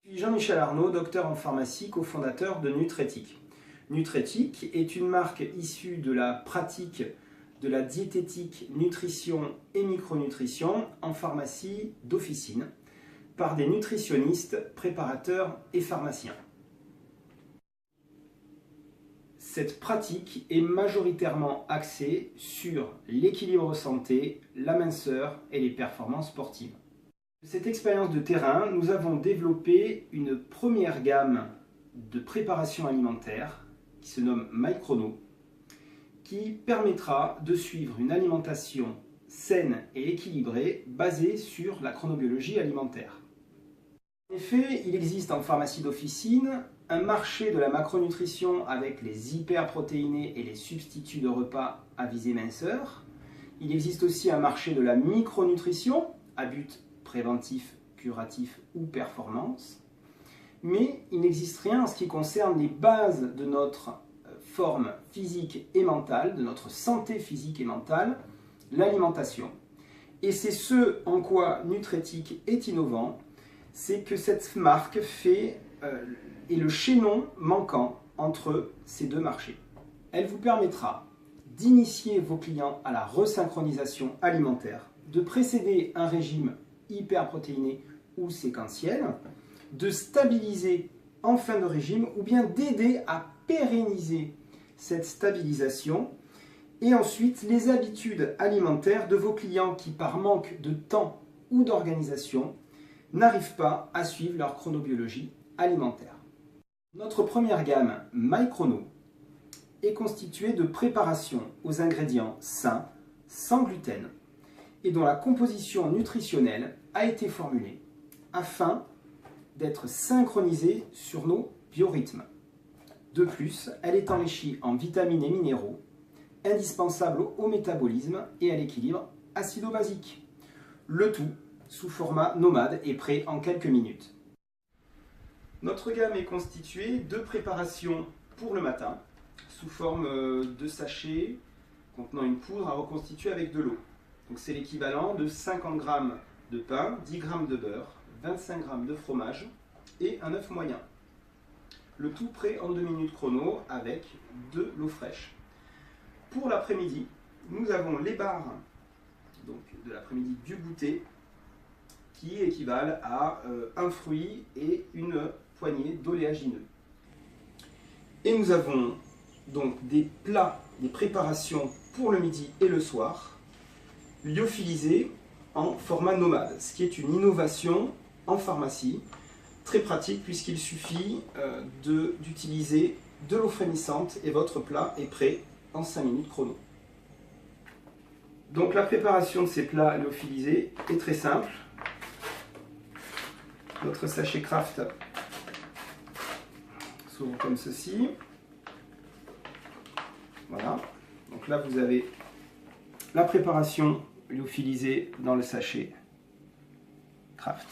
Je suis Jean-Michel Arnaud, docteur en pharmacie, cofondateur de Nutrétique. Nutrétique est une marque issue de la pratique de la diététique, nutrition et micronutrition en pharmacie d'officine par des nutritionnistes, préparateurs et pharmaciens. Cette pratique est majoritairement axée sur l'équilibre santé, la minceur et les performances sportives. De cette expérience de terrain, nous avons développé une première gamme de préparation alimentaire qui se nomme MyChrono, qui permettra de suivre une alimentation saine et équilibrée basée sur la chronobiologie alimentaire. En effet, il existe en pharmacie d'officine un marché de la macronutrition avec les hyperprotéinés et les substituts de repas à visée minceur. Il existe aussi un marché de la micronutrition à but préventif, curatif ou performance. Mais il n'existe rien en ce qui concerne les bases de notre forme physique et mentale, de notre santé physique et mentale, l'alimentation. Et c'est ce en quoi Nutrétique est innovant, c'est que cette marque est le chaînon manquant entre ces deux marchés. Elle vous permettra d'initier vos clients à la resynchronisation alimentaire, de précéder un régime hyperprotéiné ou séquentiel, de stabiliser en fin de régime ou bien d'aider à pérenniser cette stabilisation et ensuite les habitudes alimentaires de vos clients qui par manque de temps ou d'organisation n'arrivent pas à suivre leur chronobiologie alimentaire. Notre première gamme MyChrono est constituée de préparations aux ingrédients sains, sans gluten, et dont la composition nutritionnelle a été formulée afin d'être synchronisée sur nos biorhythmes. De plus, elle est enrichie en vitamines et minéraux, indispensables au métabolisme et à l'équilibre acido-basique. Le tout sous format nomade et prêt en quelques minutes. Notre gamme est constituée de préparations pour le matin, sous forme de sachets contenant une poudre à reconstituer avec de l'eau. Donc c'est l'équivalent de 50 g de pain, 10 g de beurre, 25 g de fromage et un œuf moyen. Le tout prêt en 2 minutes chrono avec de l'eau fraîche. Pour l'après-midi, nous avons les barres donc de l'après-midi du goûter qui équivalent à un fruit et une poignée d'oléagineux. Et nous avons donc des plats, des préparations pour le midi et le soir, lyophilisés en format nomade, ce qui est une innovation en pharmacie, très pratique puisqu'il suffit d'utiliser de l'eau frémissante et votre plat est prêt en 5 minutes chrono. Donc la préparation de ces plats lyophilisés est très simple. Notre sachet Kraft s'ouvre comme ceci. Voilà. Donc là vous avez la préparation lyophilisée dans le sachet Kraft.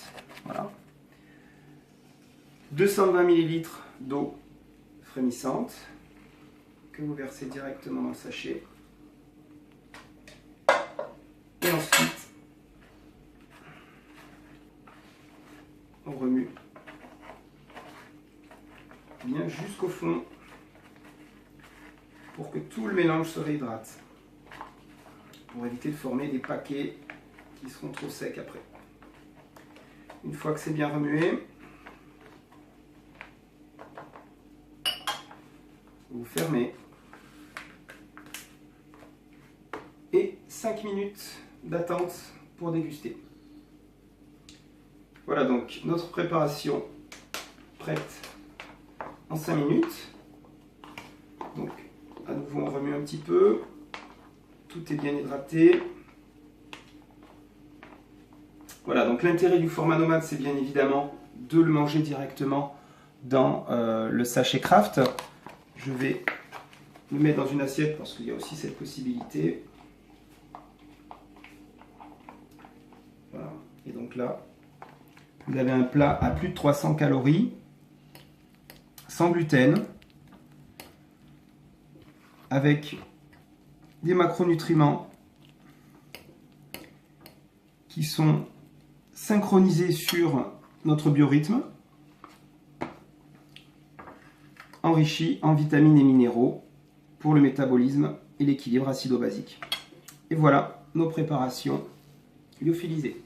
Voilà. 220 ml d'eau frémissante que vous versez directement dans le sachet. Et ensuite, on remue bien jusqu'au fond pour que tout le mélange se réhydrate, pour éviter de former des paquets qui seront trop secs après. Une fois que c'est bien remué, vous fermez et 5 minutes d'attente pour déguster. Voilà donc notre préparation prête en 5 minutes. Donc à nouveau on remue un petit peu, tout est bien hydraté. Voilà, donc l'intérêt du format nomade c'est bien évidemment de le manger directement dans le sachet Kraft. Je vais le mettre dans une assiette parce qu'il y a aussi cette possibilité. Voilà. Et donc là, vous avez un plat à plus de 300 calories, sans gluten, avec des macronutriments qui sont synchronisés sur notre biorhythme enrichi en vitamines et minéraux pour le métabolisme et l'équilibre acido-basique. Et voilà nos préparations lyophilisées.